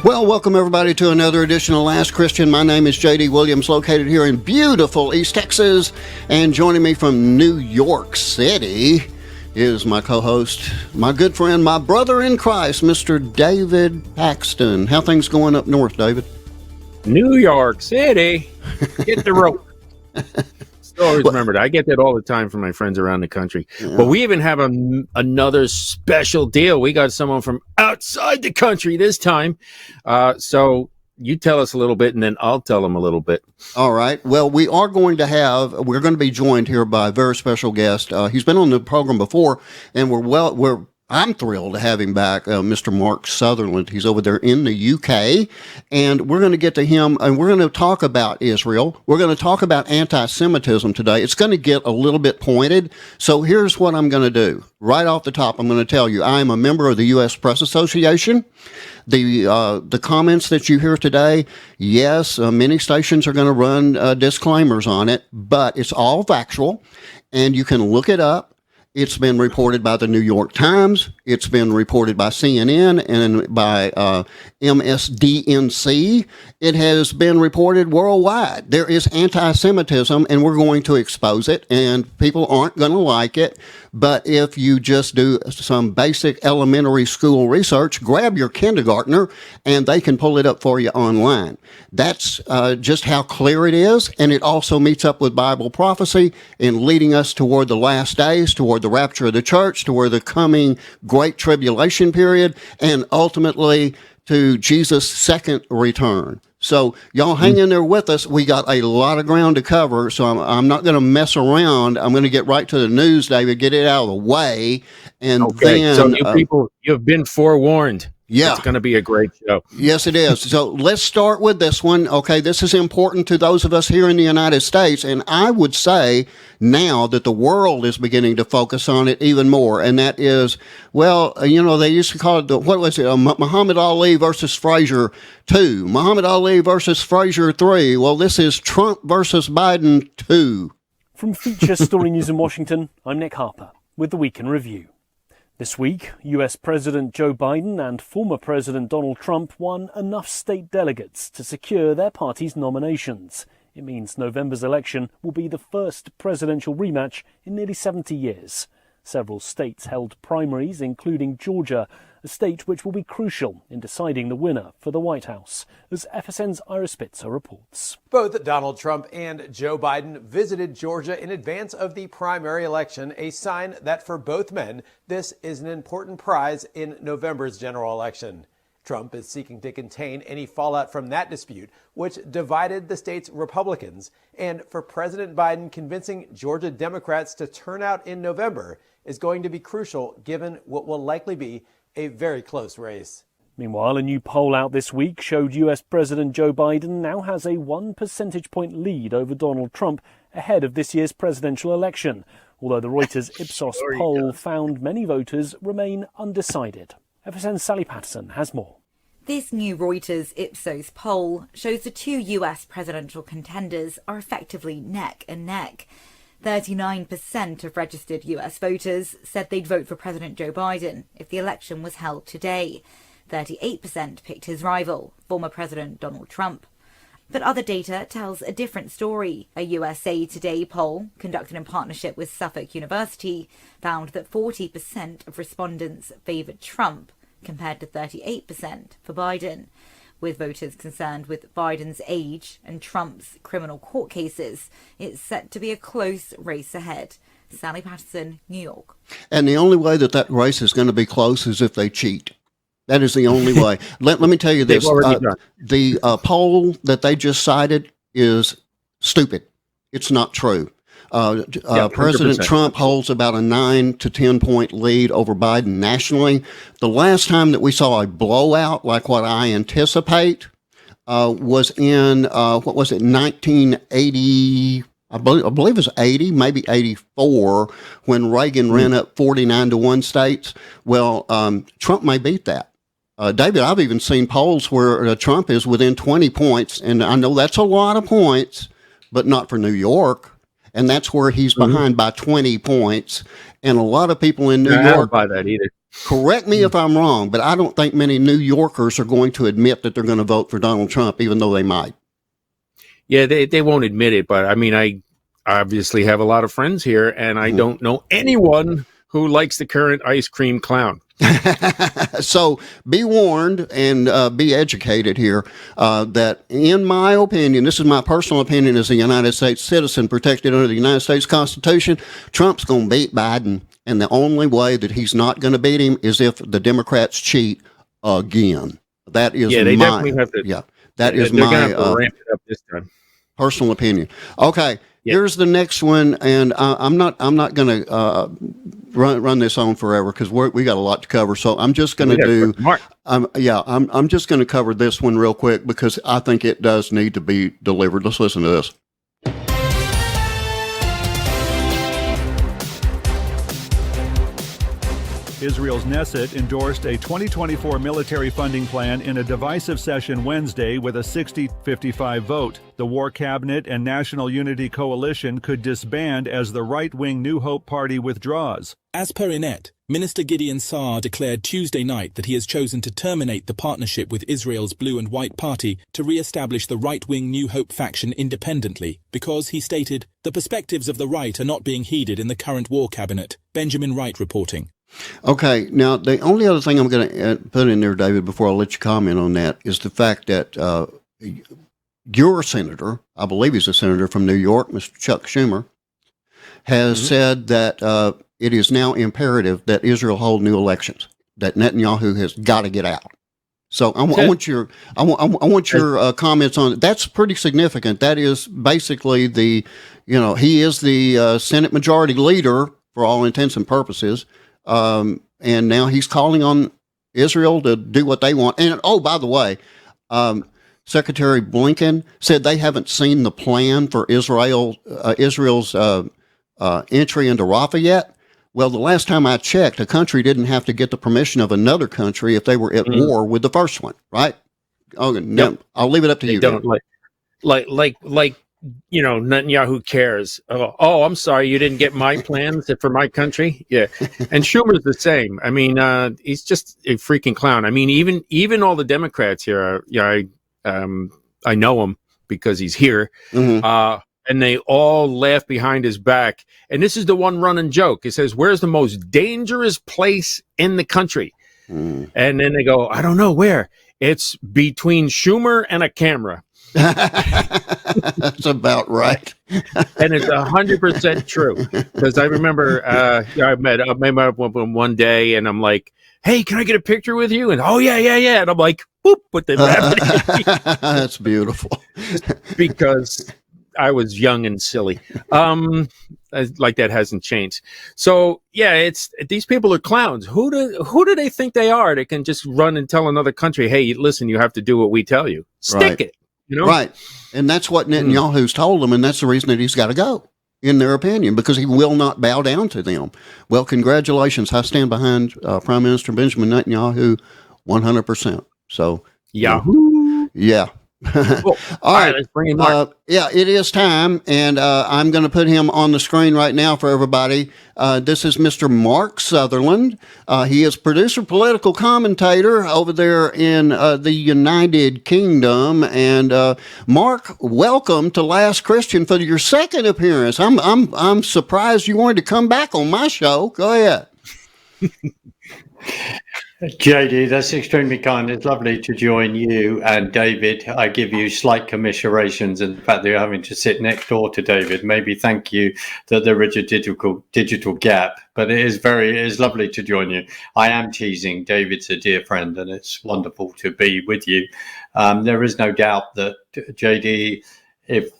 Well, welcome everybody to another edition of Last Christian. My name is J.D. Williams, located here in beautiful East Texas, and joining me from New York City is my co-host, my good friend, my brother in Christ, Mr. David Paxton. How things going up north, David? New York City, get the rope. Still always remember that. I get that all the time from my friends around the country. Yeah. But we even have another special deal. We got someone from outside the country this time. So you tell us a little bit, and then I'll tell them a little bit. All right. Well, we're going to be joined here by a very special guest. He's been on the program before, and I'm thrilled to have him back, Mr. Mark Sutherland. He's over there in the UK, and we're going to get to him, and we're going to talk about Israel. We're going to talk about anti-Semitism today. It's going to get a little bit pointed, so here's what I'm going to do. Right off the top, I'm going to tell you, I am a member of the U.S. Press Association. The comments that you hear today, yes, many stations are going to run disclaimers on it, but it's all factual, and you can look it up. It's been reported by the New York Times. It's been reported by CNN and by MSDNC. It has been reported worldwide. There is anti-Semitism, and we're going to expose it, and people aren't going to like it. But if you just do some basic elementary school research, grab your kindergartner, and they can pull it up for you online. That's just how clear it is, and it also meets up with Bible prophecy in leading us toward the last days, toward the rapture of the church, toward the coming great tribulation period, and ultimately to Jesus' second return. So y'all hang in there with us. We got a lot of ground to cover, so I'm not going to mess around. I'm going to get right to the news, David, get it out of the way, and then... So you people, you've been forewarned. Yeah. It's going to be a great show. Yes, it is. So let's start with this one. Okay, this is important to those of us here in the United States, and I would say now that the world is beginning to focus on it even more, and that is, well, they used to call it, Muhammad Ali versus Frazier 2, Muhammad Ali versus Frazier 3. Well, this is Trump versus Biden 2. From Feature Story News in Washington, I'm Nick Harper with the Week in Review. This week, US President Joe Biden and former President Donald Trump won enough state delegates to secure their party's nominations. It means November's election will be the first presidential rematch in nearly 70 years. Several states held primaries, including Georgia, a state which will be crucial in deciding the winner for the White House, as FSN's Ira Spitzer reports. Both Donald Trump and Joe Biden visited Georgia in advance of the primary election, a sign that for both men, this is an important prize in November's general election. Trump is seeking to contain any fallout from that dispute, which divided the state's Republicans. And for President Biden, convincing Georgia Democrats to turn out in November is going to be crucial, given what will likely be a very close race. Meanwhile, a new poll out this week showed US President Joe Biden now has a 1 percentage point lead over Donald Trump ahead of this year's presidential election, although the Reuters Ipsos poll found many voters remain undecided. FSN's Sally Patterson has more. This new Reuters Ipsos poll shows the two US presidential contenders are effectively neck and neck. 39% of registered US voters said they'd vote for President Joe Biden if the election was held today. 38% picked his rival, former President Donald Trump. But other data tells a different story. A USA Today poll, conducted in partnership with Suffolk University, found that 40% of respondents favoured Trump, compared to 38% for Biden. With voters concerned with Biden's age and Trump's criminal court cases, it's set to be a close race ahead. Sally Patterson, New York. And the only way that race is going to be close is if they cheat. That is the only way. Let me tell you this. The poll that they just cited is stupid. It's not true. President Trump holds about a 9 to 10 point lead over Biden nationally. The last time that we saw a blowout like what I anticipate was in, 1980, I believe it was 80, maybe 84, when Reagan ran up 49 to 1 states. Well, Trump may beat that. David, I've even seen polls where Trump is within 20 points, and I know that's a lot of points, but not for New York. And that's where he's behind by 20 points. And a lot of people in New York. I don't buy that either. Correct me if I'm wrong, but I don't think many New Yorkers are going to admit that they're going to vote for Donald Trump, even though they might. Yeah, they won't admit it, but I mean, I obviously have a lot of friends here, and I don't know anyone who likes the current ice cream clown. So be warned and be educated here that, in my opinion, this is my personal opinion as a United States citizen protected under the United States Constitution, Trump's going to beat Biden. And the only way that he's not going to beat him is if the Democrats cheat again. That is they definitely have to. Yeah, that is they're my gonna have to ramp it up this time. Personal opinion. Okay, here's the next one, and I'm not going to run this on forever because we got a lot to cover. So I'm just going to do. I'm just going to cover this one real quick because I think it does need to be delivered. Let's listen to this. Israel's Knesset endorsed a 2024 military funding plan in a divisive session Wednesday with a 60-55 vote. The War Cabinet and National Unity Coalition could disband as the right-wing New Hope Party withdraws. As per Inet, Minister Gideon Saar declared Tuesday night that he has chosen to terminate the partnership with Israel's Blue and White Party to re-establish the right-wing New Hope faction independently because, he stated, the perspectives of the right are not being heeded in the current War Cabinet. Benjamin Wright reporting. Okay, now the only other thing I'm going to put in there, David, before I let you comment on that, is the fact that your senator, I believe he's a senator from New York, Mr. Chuck Schumer, has said that it is now imperative that Israel hold new elections, that Netanyahu has got to get out. So I want your comments on it. That's pretty significant. That is basically he is the Senate Majority Leader for all intents and purposes. And now he's calling on Israel to do what they want. And, oh, by the way, Secretary Blinken said they haven't seen the plan for Israel's entry into Rafah yet. Well, the last time I checked, a country didn't have to get the permission of another country if they were at war with the first one, right? Oh, no, I'll leave it up to you. Don't like Netanyahu cares. Oh, I'm sorry, you didn't get my plans for my country. Yeah, and Schumer's the same. I mean, he's just a freaking clown. I mean, even all the Democrats here. I know him because he's here, and they all laugh behind his back. And this is the one running joke. It says, "Where's the most dangerous place in the country?" And then they go, "I don't know where. It's between Schumer and a camera." That's about right. And it's 100% true, because I remember I met up with him one day, and I'm like, "Hey, can I get a picture with you?" And yeah, and I'm like, "Boop!" Put the rabbit. That's beautiful. Because I was young and silly. Like that hasn't changed. So yeah, it's these people are clowns. Who do they think they are? They can just run and tell another country, "Hey, listen, you have to do what we tell you." Stick it. Right. And that's what Netanyahu's told them, and that's the reason that he's got to go, in their opinion, because he will not bow down to them. Well, congratulations. I stand behind Prime Minister Benjamin Netanyahu 100%. So, Yahoo! Yeah. Cool. All right, let's bring in Mark. It is time, and I'm going to put him on the screen right now for everybody. This is Mr. Mark Sutherland. He is producer, political commentator over there in the United Kingdom. And Mark, welcome to Last Christian for your second appearance. I'm surprised you wanted to come back on my show. Go ahead. JD, that's extremely kind. It's lovely to join you and David. I give you slight commiserations in the fact that you're having to sit next door to David. Maybe thank you that there is a digital gap, but it is lovely to join you. I am teasing. David's a dear friend, and it's wonderful to be with you. There is no doubt that, JD, if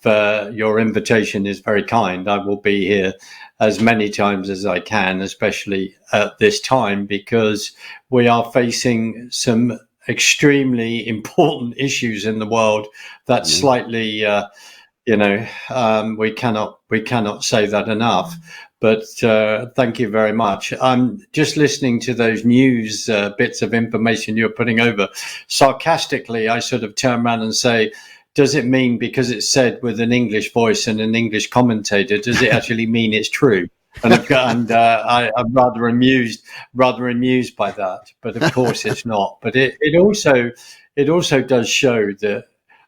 your invitation is very kind, I will be here as many times as I can, especially at this time, because we are facing some extremely important issues in the world that slightly, we cannot say that enough. But thank you very much. I'm just listening to those news bits of information you're putting over. Sarcastically, I sort of turn around and say, does it mean, because it's said with an English voice and an English commentator, does it actually mean it's true? I'm rather amused by that. But of course, it's not. But it also does show the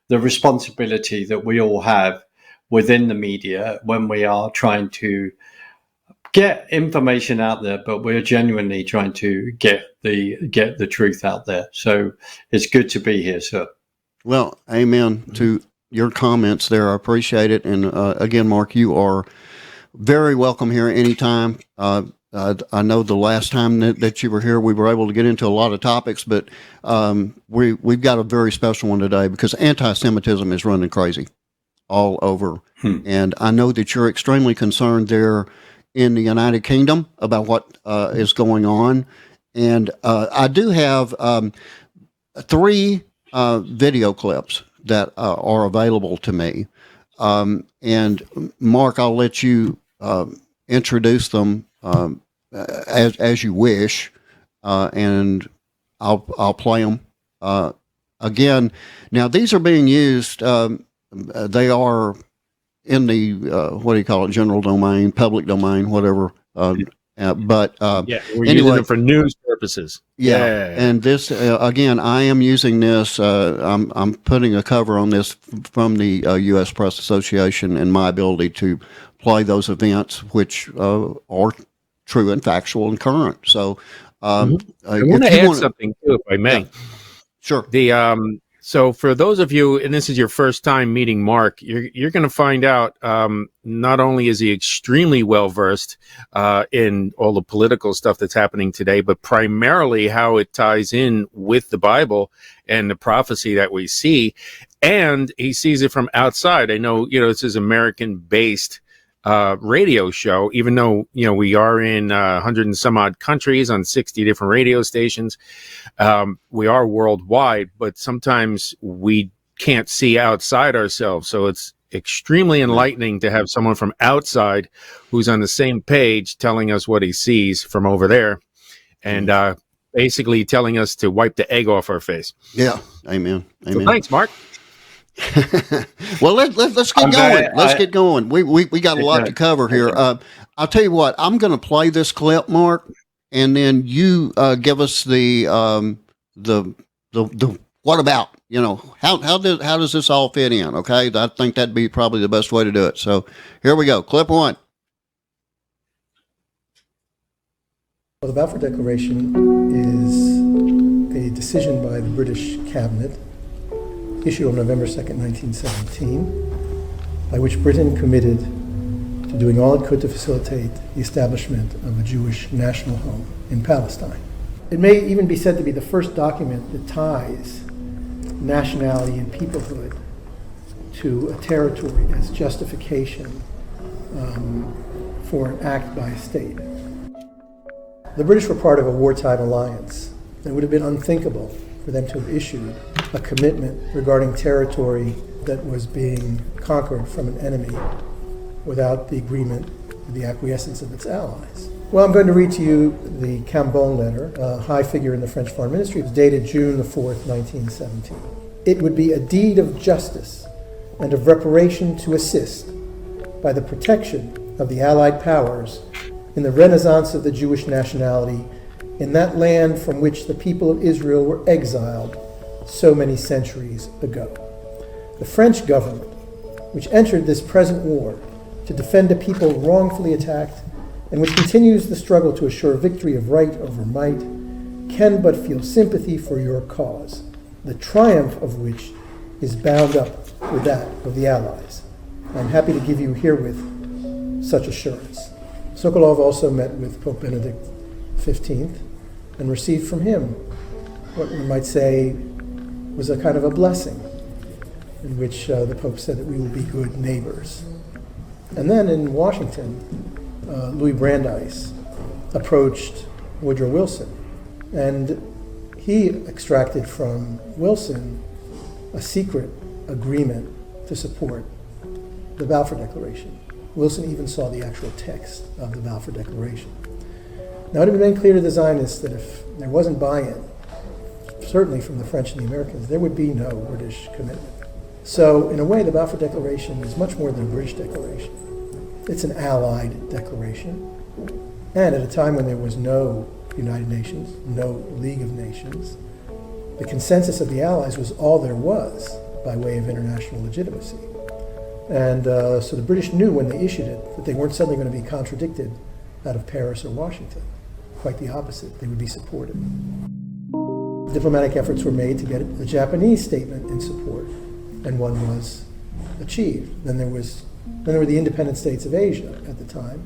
responsibility that we all have within the media when we are trying to get information out there, but we're genuinely trying to get the truth out there. So it's good to be here, sir. Well, amen to your comments there. I appreciate it. And again, Mark, you are very welcome here anytime. I know the last time that you were here, we were able to get into a lot of topics, but we've got a very special one today because anti-Semitism is running crazy all over. And I know that you're extremely concerned there in the United Kingdom about what is going on. And I do have 3 video clips that are available to me. And Mark, I'll let you introduce them as you wish, and I'll play them again. Now, these are being used. They are in the what do you call it? General domain, public domain, whatever. But we're anyway, using them for news purposes. Yeah. And this again, I am using this. I'm putting a cover on this from the U.S. Press Association and my ability to play those events, which are true and factual and current. So I want to add something too, if I may. Yeah. Sure. So for those of you, and this is your first time meeting Mark, you're going to find out not only is he extremely well versed in all the political stuff that's happening today, but primarily how it ties in with the Bible and the prophecy that we see, and he sees it from outside. I know, this is American-based radio show, even though, we are in 100 and some odd countries on 60 different radio stations. We are worldwide, but sometimes we can't see outside ourselves. So it's extremely enlightening to have someone from outside who's on the same page telling us what he sees from over there and basically telling us to wipe the egg off our face. Yeah. Amen. So thanks, Mark. Well, let's get going. Let's get going. We got a lot to cover here. I'll tell you what. I'm going to play this clip, Mark, and then you give us the what about? How does this all fit in? Okay, I think that'd be probably the best way to do it. So here we go. Clip 1. Well, the Balfour Declaration is a decision by the British Cabinet issued on November 2nd, 1917, by which Britain committed to doing all it could to facilitate the establishment of a Jewish national home in Palestine. It may even be said to be the first document that ties nationality and peoplehood to a territory as justification for an act by a state. The British were part of a wartime alliance. It would have been unthinkable for them to have issued a commitment regarding territory that was being conquered from an enemy without the agreement and the acquiescence of its allies. Well, I'm going to read to you the Cambon letter, a high figure in the French Foreign Ministry. It was dated June the 4th, 1917. It would be a deed of justice and of reparation to assist by the protection of the Allied powers in the renaissance of the Jewish nationality in that land from which the people of Israel were exiled so many centuries ago. The French government, which entered this present war to defend a people wrongfully attacked and which continues the struggle to assure victory of right over might, can but feel sympathy for your cause, the triumph of which is bound up with that of the Allies. I'm happy to give you herewith such assurance. Sokolov also met with Pope Benedict XV and received from him what one might say was a kind of a blessing, in which the Pope said that we will be good neighbors. And then in Washington, Louis Brandeis approached Woodrow Wilson, and he extracted from Wilson a secret agreement to support the Balfour Declaration. Wilson even saw the actual text of the Balfour Declaration. Now, it had been clear to the Zionists that if there wasn't buy-in, certainly from the French and the Americans, there would be no British commitment. So, in a way, the Balfour Declaration is much more than a British declaration. It's an allied declaration. And at a time when there was no United Nations, no League of Nations, the consensus of the Allies was all there was by way of international legitimacy. And so the British knew when they issued it that they weren't suddenly going to be contradicted out of Paris or Washington. Quite the opposite, they would be supported. Diplomatic efforts were made to get a Japanese statement in support, and one was achieved. Then there were the independent states of Asia at the time.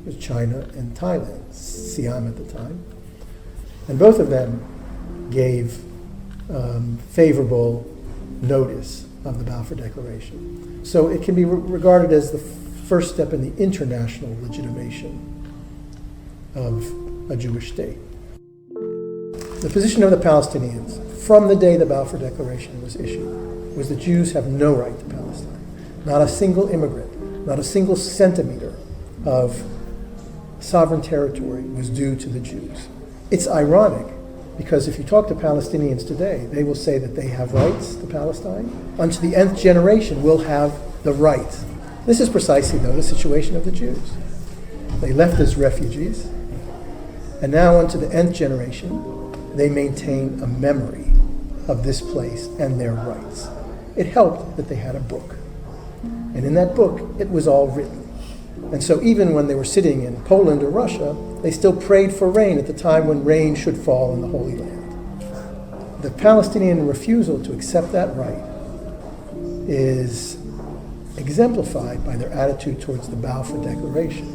It was China and Thailand, Siam at the time. And both of them gave favorable notice of the Balfour Declaration. So it can be regarded as the first step in the international legitimation of a Jewish state. The position of the Palestinians from the day the Balfour Declaration was issued was that Jews have no right to Palestine. Not a single immigrant, not a single centimeter of sovereign territory was due to the Jews. It's ironic because if you talk to Palestinians today, they will say that they have rights to Palestine. Unto the nth generation will have the right. This is precisely, though, the situation of the Jews. They left as refugees, and now unto the nth generation, they maintain a memory of this place and their rights. It helped that they had a book. And in that book, it was all written. And so even when they were sitting in Poland or Russia, they still prayed for rain at the time when rain should fall in the Holy Land. The Palestinian refusal to accept that right is exemplified by their attitude towards the Balfour Declaration.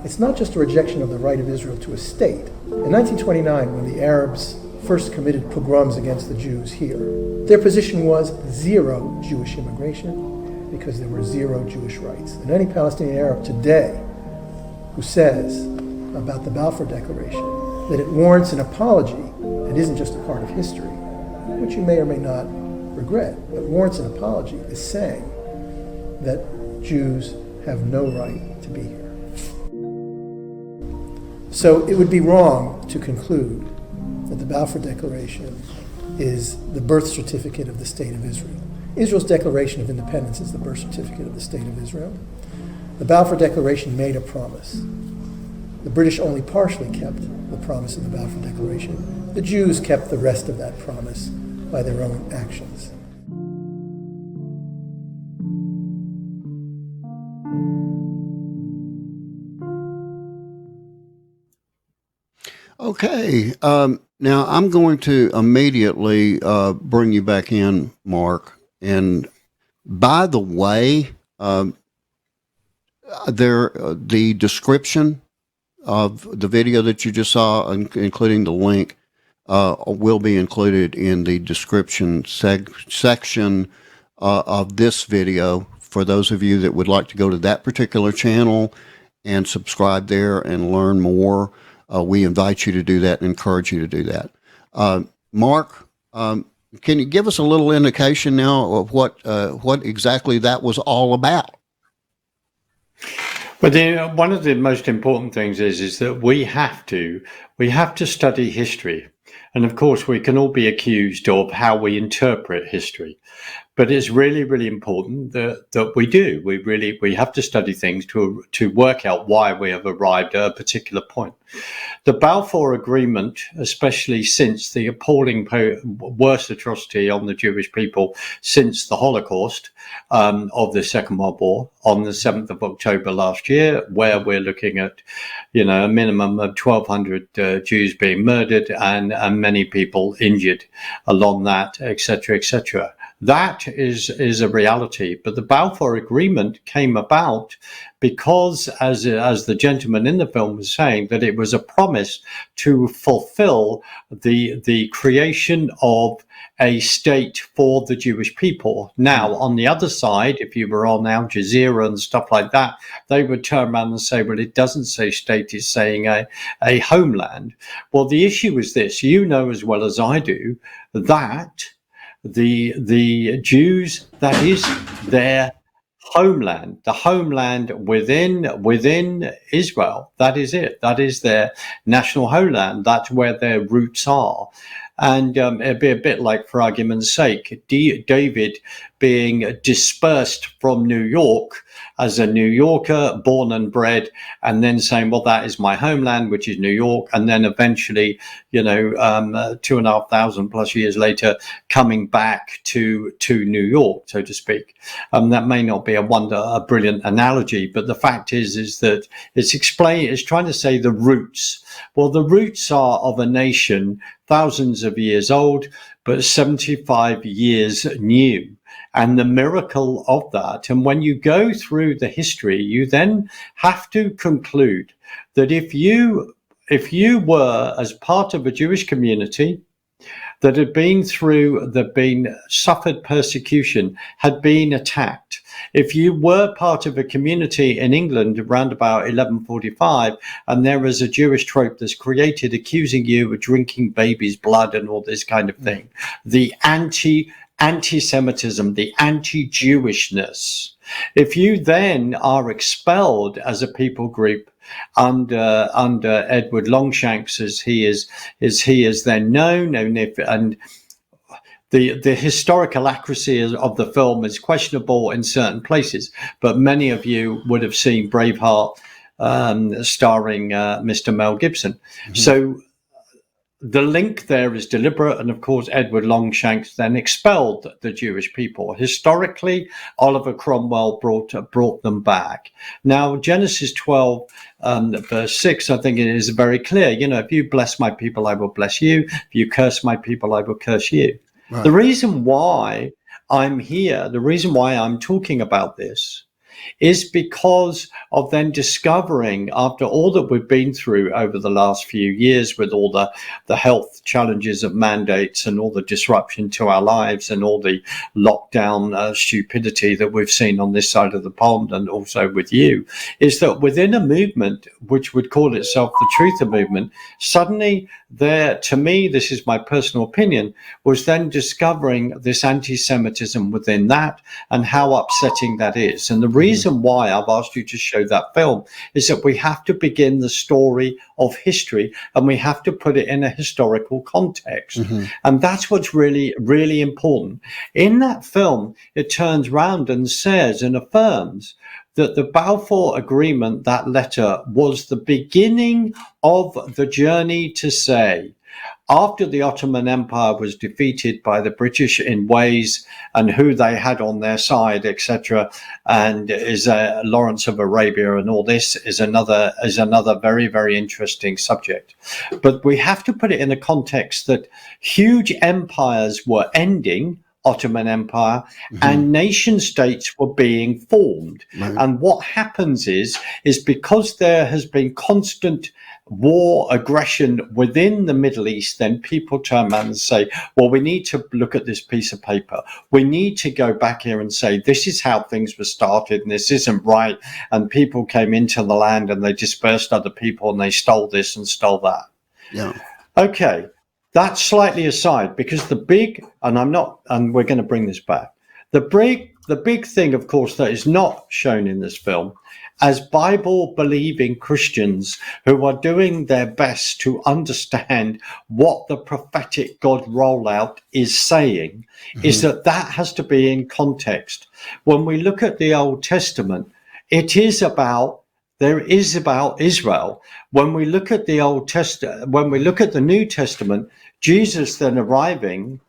It's not just a rejection of the right of Israel to a state. In 1929, when the Arabs first committed pogroms against the Jews here, their position was zero Jewish immigration because there were zero Jewish rights. And any Palestinian Arab today who says about the Balfour Declaration that it warrants an apology and isn't just a part of history, which you may or may not regret, but warrants an apology, is saying that Jews have no right to be here. So it would be wrong to conclude that the Balfour Declaration is the birth certificate of the State of Israel. Israel's Declaration of Independence is the birth certificate of the State of Israel. The Balfour Declaration made a promise. The British only partially kept the promise of the Balfour Declaration. The Jews kept the rest of that promise by their own actions. Okay. Now I'm going to immediately bring you back in, Mark. And by the way, the description of the video that you just saw, including the link, will be included in the description section of this video for those of you that would like to go to that particular channel and subscribe there and learn more. We invite you to do that and encourage you to do that. Mark, can you give us a little indication now of what exactly that was all about? Well, one of the most important things is that we have to study history. And of course, we can all be accused of how we interpret history. But it's really, really important that we do. We have to study things to work out why we have arrived at a particular point. The Balfour Agreement, especially since the appalling worst atrocity on the Jewish people since the Holocaust of the Second World War on the 7th of October last year, where we're looking at, a minimum of 1,200 Jews being murdered and many people injured along that, etc., etc. That is a reality. But the Balfour Agreement came about because, as the gentleman in the film was saying, that it was a promise to fulfill the creation of a state for the Jewish people. Now, on the other side, if you were on Al Jazeera and stuff like that, they would turn around and say, well, it doesn't say state, it's saying a homeland. Well, the issue is this, you know as well as I do, that the Jews, that is their homeland, the homeland within Israel. That is it. That is their national homeland. That's where their roots are. And it'd be a bit like, for argument's sake, David being dispersed from New York as a New Yorker, born and bred, and then saying, well, that is my homeland, which is New York. And then eventually, 2,500 plus years later, coming back to New York, so to speak. That may not be a brilliant analogy, but the fact is that it's trying to say the roots. Well, the roots are of a nation thousands of years old, but 75 years new. And the miracle of that, and when you go through the history, you then have to conclude that if you were as part of a Jewish community that had been suffered persecution, had been attacked, if you were part of a community in England around about 1145, and there is a Jewish trope that's created accusing you of drinking baby's blood and all this kind of thing, the anti-Semitism, the anti-Jewishness. If you then are expelled as a people group under Edward Longshanks, as he is then known, and the historical accuracy of the film is questionable in certain places, but many of you would have seen Braveheart, starring Mr. Mel Gibson. Mm-hmm. So the link there is deliberate, and of course Edward Longshanks then expelled the Jewish people. Historically, Oliver Cromwell brought them back. Now, Genesis 12, verse 6, I think it is very clear. If you bless my people, I will bless you. If you curse my people, I will curse you. Right. The reason why I'm here, the reason why I'm talking about this, is because of then discovering, after all that we've been through over the last few years with all the health challenges of mandates and all the disruption to our lives and all the lockdown stupidity that we've seen on this side of the pond and also with you, is that within a movement which would call itself the Truther movement, suddenly there, to me, this is my personal opinion, was then discovering this anti-Semitism within that and how upsetting that is. And the reason why I've asked you to show that film is that we have to begin the story of history and we have to put it in a historical context. Mm-hmm. And that's what's really, really important. In that film, it turns round and says and affirms that the Balfour Agreement, that letter, was the beginning of the journey to say, after the Ottoman Empire was defeated by the British in ways and who they had on their side, etc., and is Lawrence of Arabia, and all this is another very, very interesting subject. But we have to put it in a context that huge empires were ending, Ottoman Empire, mm-hmm. and nation states were being formed. Right. And what happens is because there has been constant war, aggression within the Middle East, then people turn around and say, well, we need to look at this piece of paper. We need to go back here and say, this is how things were started and this isn't right. And people came into the land and they dispersed other people and they stole this and stole that. Yeah. Okay. That's slightly aside, because the big, and we're going to bring this back. The big thing, of course, that is not shown in this film, as Bible-believing Christians who are doing their best to understand what the prophetic God rollout is saying, mm-hmm. is that has to be in context. When we look at the Old Testament, there is about Israel. When we look at the Old Testament, when we look at the New Testament, Jesus then arriving.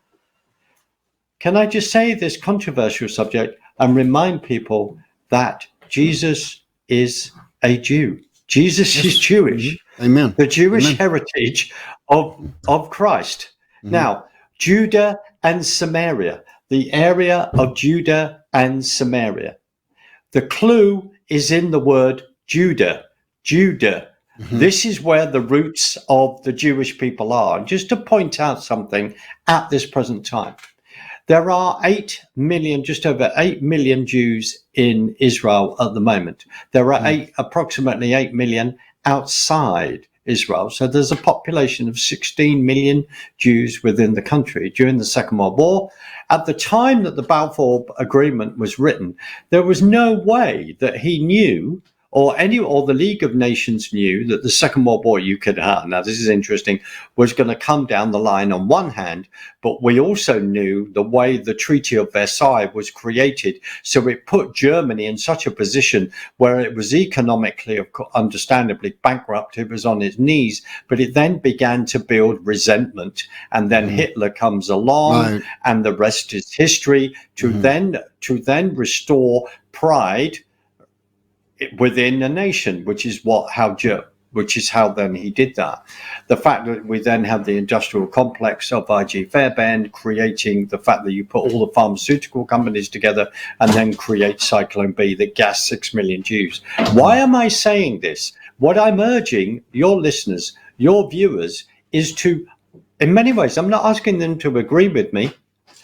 Can I just say this controversial subject and remind people that Jesus is a Jew. Jesus is Jewish. Amen. The Jewish Amen. Heritage of Christ. Mm-hmm. Now, Judah and Samaria, the area of Judah and Samaria. The clue is in the word Judah. Judah. Mm-hmm. This is where the roots of the Jewish people are. And just to point out something at this present time, there are 8 million, just over 8 million Jews in Israel at the moment. There are approximately 8 million outside Israel. So there's a population of 16 million Jews within the country. During the Second World War, at the time that the Balfour Agreement was written, there was no way that he knew or the League of Nations knew that the Second World War, now this is interesting, was going to come down the line on one hand, but we also knew the way the Treaty of Versailles was created. So it put Germany in such a position where it was economically, understandably bankrupt. It was on its knees, but it then began to build resentment. And then Hitler comes along, and the rest is history, to then restore pride within a nation, which is how then he did that. The fact that we then have the industrial complex of I.G. Fairbairn creating the fact that you put all the pharmaceutical companies together and then create Cyclone B that gassed 6 million Jews. Why am I saying this? What I'm urging your listeners, your viewers, is to, in many ways, I'm not asking them to agree with me,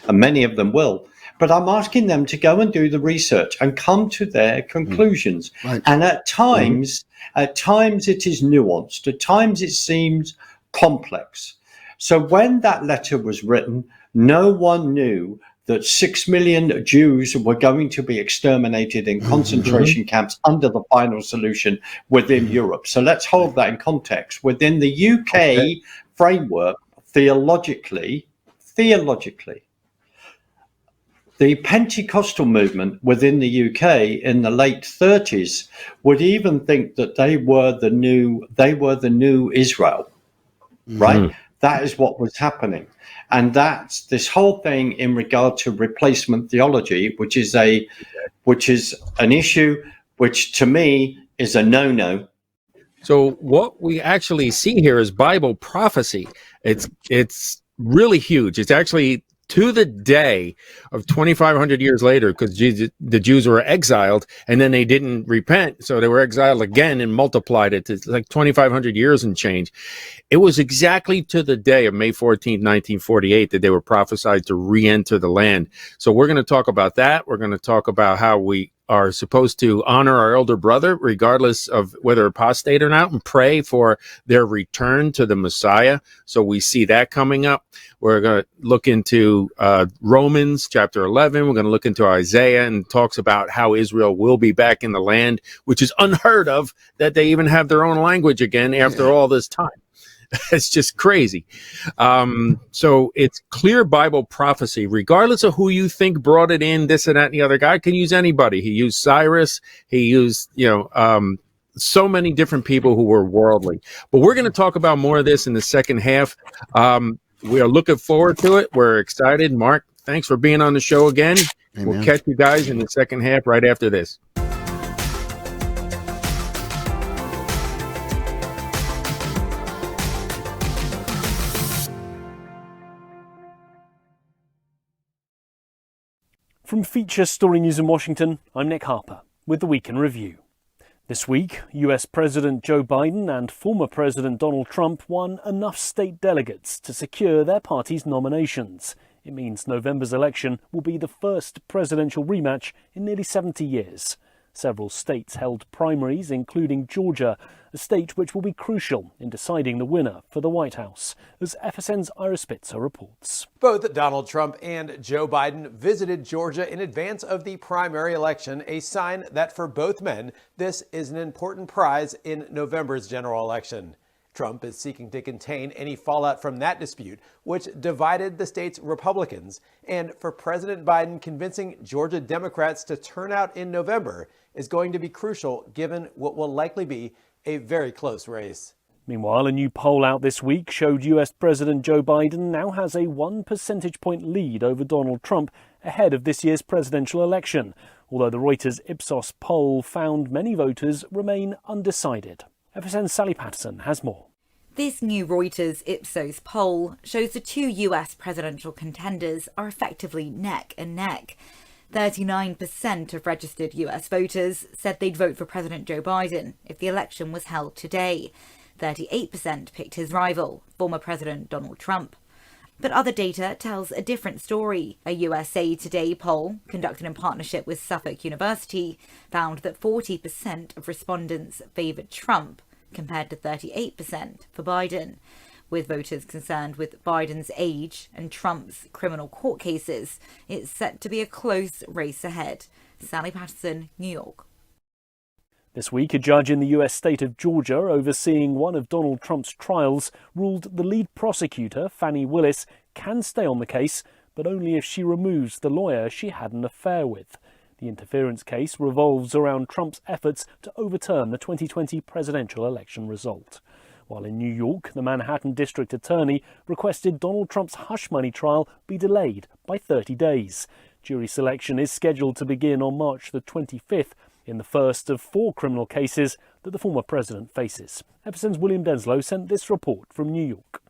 and many of them will, but I'm asking them to go and do the research and come to their conclusions. Right. And at times it is nuanced. At times it seems complex. So when that letter was written, no one knew that 6 million Jews were going to be exterminated in concentration camps under the final solution within Europe. So let's hold that in context. Within the UK framework, theologically, the Pentecostal movement within the UK in the late 30s would even think that they were the new Israel, right? That is what was happening. And that's this whole thing in regard to replacement theology, which is an issue which to me is a no-no. So what we actually see here is Bible prophecy. It's really huge. It's actually to the day of 2,500 years later, because the Jews were exiled and then they didn't repent. So they were exiled again and multiplied it to like 2,500 years and change. It was exactly to the day of May 14th, 1948, that they were prophesied to re-enter the land. So we're going to talk about that. We're going to talk about how we are supposed to honor our elder brother, regardless of whether apostate or not, and pray for their return to the Messiah. So we see that coming up. We're going to look into Romans chapter 11. We're going to look into Isaiah, and talks about how Israel will be back in the land, which is unheard of, that they even have their own language again after all this time. It's just crazy. So it's clear Bible prophecy, regardless of who you think brought it in, this and that and the other. God can use anybody. He used Cyrus. He used, so many different people who were worldly. But we're going to talk about more of this in the second half. We are looking forward to it. We're excited. Mark, thanks for being on the show again. Amen. We'll catch you guys in the second half right after this. From Feature Story News in Washington, I'm Nick Harper with the Week in Review. This week, US President Joe Biden and former President Donald Trump won enough state delegates to secure their party's nominations. It means November's election will be the first presidential rematch in nearly 70 years. Several states held primaries, including Georgia, a state which will be crucial in deciding the winner for the White House, as FSN's Ira Spitzer reports. Both Donald Trump and Joe Biden visited Georgia in advance of the primary election, a sign that for both men, this is an important prize in November's general election. Trump is seeking to contain any fallout from that dispute, which divided the state's Republicans. And for President Biden, convincing Georgia Democrats to turn out in November is going to be crucial, given what will likely be a very close race. Meanwhile, a new poll out this week showed US President Joe Biden now has a 1 percentage point lead over Donald Trump ahead of this year's presidential election, although the Reuters Ipsos poll found many voters remain undecided. FSN's Sally Patterson has more. This new Reuters Ipsos poll shows the two US presidential contenders are effectively neck and neck. 39% of registered US voters said they'd vote for President Joe Biden if the election was held today. 38% picked his rival, former President Donald Trump. But other data tells a different story. A USA Today poll, conducted in partnership with Suffolk University, found that 40% of respondents favoured Trump, compared to 38% for Biden. With voters concerned with Biden's age and Trump's criminal court cases, it's set to be a close race ahead. Sally Patterson, New York. This week, a judge in the US state of Georgia overseeing one of Donald Trump's trials ruled the lead prosecutor, Fani Willis, can stay on the case, but only if she removes the lawyer she had an affair with. The interference case revolves around Trump's efforts to overturn the 2020 presidential election result. While in New York, the Manhattan District Attorney requested Donald Trump's hush money trial be delayed by 30 days. Jury selection is scheduled to begin on March the 25th in the first of 4 criminal cases that the former president faces. FSN's William Denslow sent this report from New York.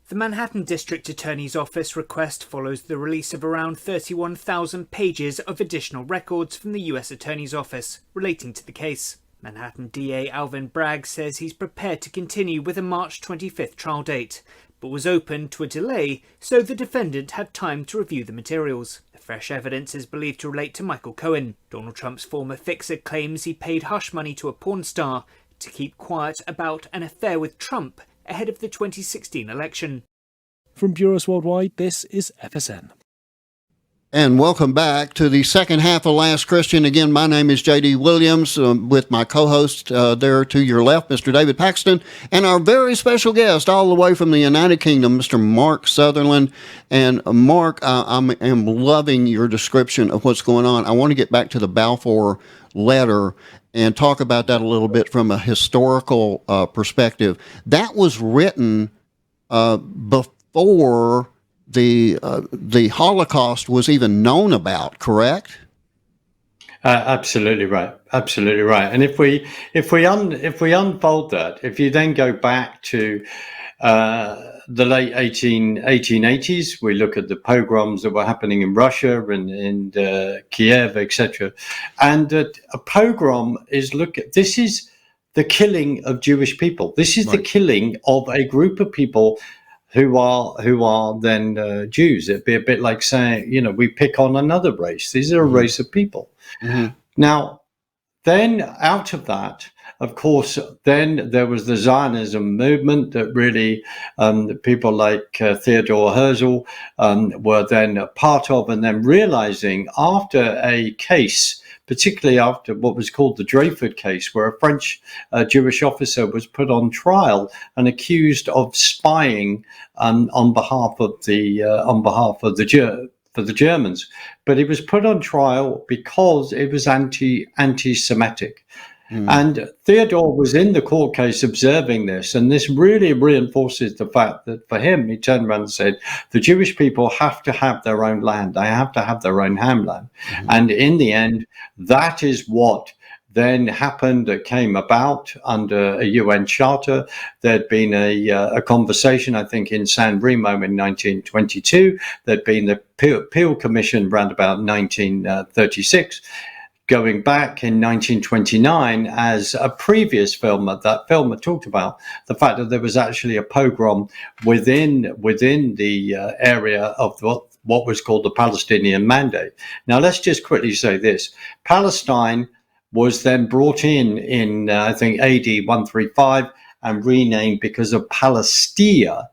The Manhattan District Attorney's Office request follows the release of around 31,000 pages of additional records from the US Attorney's Office relating to the case. Manhattan DA Alvin Bragg says he's prepared to continue with a March 25th trial date, but was open to a delay so the defendant had time to review the materials. The fresh evidence is believed to relate to Michael Cohen. Donald Trump's former fixer claims he paid hush money to a porn star to keep quiet about an affair with Trump ahead of the 2016 election. From Bureaus Worldwide, this is FSN. And welcome back to the second half of Last Christian. Again, my name is J.D. Williams with my co-host there to your left, Mr. David Paxton, and our very special guest all the way from the United Kingdom, Mr. Mark Sutherland. And Mark, I am loving your description of what's going on. I want to get back to the Balfour letter and talk about that a little bit from a historical perspective. That was written before the Holocaust was even known about, correct? Absolutely right. Absolutely right. And if we unfold that, if you then go back to the late 1880s, we look at the pogroms that were happening in Russia and in Kiev, etc. And a pogrom is this is the killing of Jewish people. This is the killing of a group of people who are then Jews. It'd be a bit like saying, we pick on another race. These are a race of people. Mm-hmm. Now, then out of that, of course, then there was the Zionism movement that really people like Theodore Herzl were then a part of, and then realizing after a case, particularly after what was called the Dreyfus case, where a French Jewish officer was put on trial and accused of spying on behalf of the Germans, but he was put on trial because it was anti-Semitic. And Theodore was in the court case observing this, and this really reinforces the fact that for him, he turned around and said, the Jewish people have to have their own land. They have to have their own homeland. And in the end, that is what then happened, that came about under a UN charter. There'd been a conversation, I think, in San Remo in 1922. There'd been the Peel Commission around about 1936. Going back in 1929 as a previous film, that film had talked about the fact that there was actually a pogrom within the area of what was called the Palestinian Mandate. Now, let's just quickly say this. Palestine was then brought in I think AD 135 and renamed because of Palestia,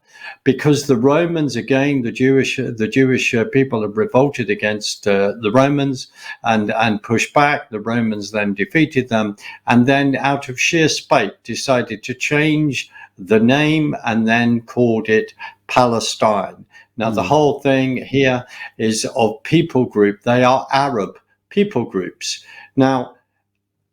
because the Romans, again, the Jewish people have revolted against the Romans and pushed back. The Romans then defeated them, and then out of sheer spite decided to change the name and then called it Palestine. Now, the whole thing here is of people group. They are Arab people groups. Now,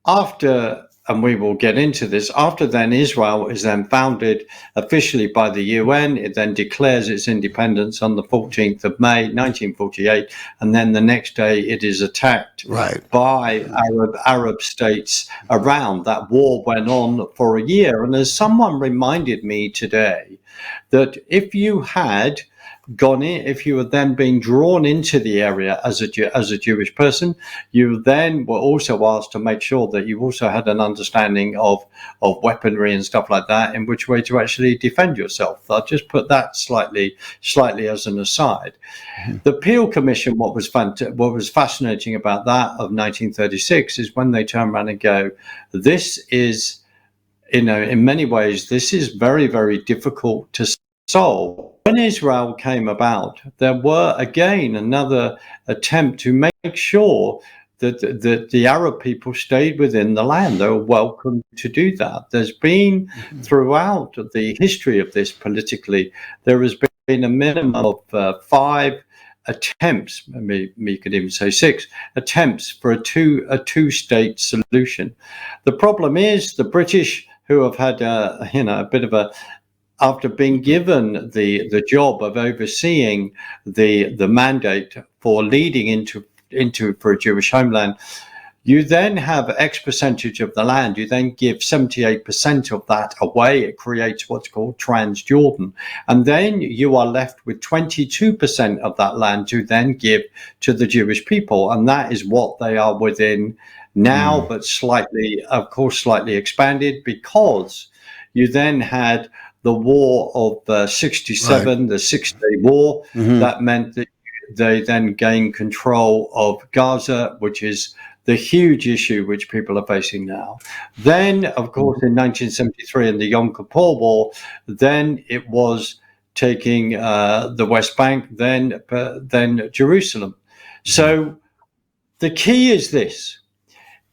after, and we will get into this, after then Israel is then founded officially by the UN. It then declares its independence on the 14th of May, 1948. And then the next day it is attacked by Arab states around. That war went on for a year. And as someone reminded me today, that if you had gone in, if you had then been drawn into the area as a Jewish person, you then were also asked to make sure that you also had an understanding of weaponry and stuff like that, in which way to actually defend yourself. I'll just put that slightly as an aside. The Peel Commission, what was fascinating about that of 1936 is when they turn around and go, this is, in many ways, this is very, very difficult to solve. When Israel came about, there were again another attempt to make sure the Arab people stayed within the land. They were welcome to do that. There's been, throughout the history of this politically, there has been a minimum of 5 attempts, maybe you could even say 6 attempts for a two-state solution. The problem is the British, who have had a bit of a, after being given the job of overseeing the mandate for leading into for a Jewish homeland, you then have X percentage of the land. You then give 78% of that away. It creates what's called Transjordan. And then you are left with 22% of that land to then give to the Jewish people. And that is what they are within now, but slightly expanded, because you then had the war of 67, the 6-Day War. That meant that they then gained control of Gaza, which is the huge issue which people are facing now. Then, of course, in 1973, in the Yom Kippur War, then it was taking the West Bank, then Jerusalem. So the key is this,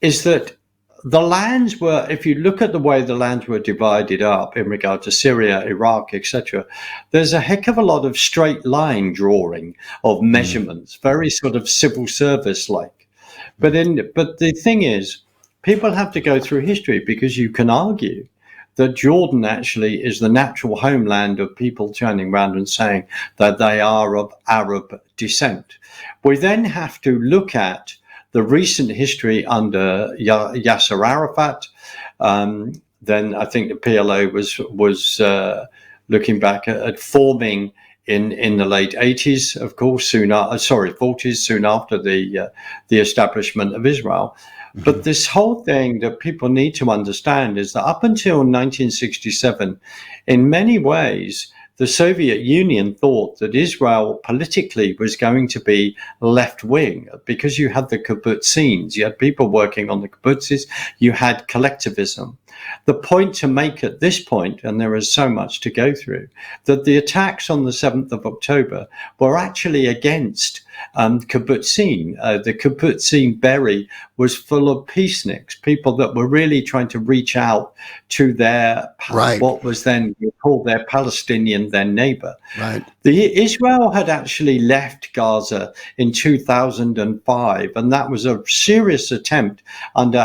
is that the lands were, if you look at the way the lands were divided up in regard to Syria, Iraq, etc., there's a heck of a lot of straight line drawing of measurements, very sort of civil service like. But the thing is, people have to go through history, because you can argue that Jordan actually is the natural homeland of people turning around and saying that they are of Arab descent. We then have to look at the recent history under Yasser Arafat. Then I think the PLO was looking back at forming in the late 80s, of course, 40s, soon after the establishment of Israel. But this whole thing that people need to understand is that up until 1967, in many ways, the Soviet Union thought that Israel politically was going to be left-wing, because you had the kibbutzim, you had people working on the kibbutzes, you had collectivism. The point to make at this point, and there is so much to go through, that the attacks on the 7th of October were actually against kibbutzim. The kibbutzim Berry was full of peaceniks, people that were really trying to reach out to their, what was then called their Palestinian then neighbor. Israel had actually left Gaza in 2005, and that was a serious attempt under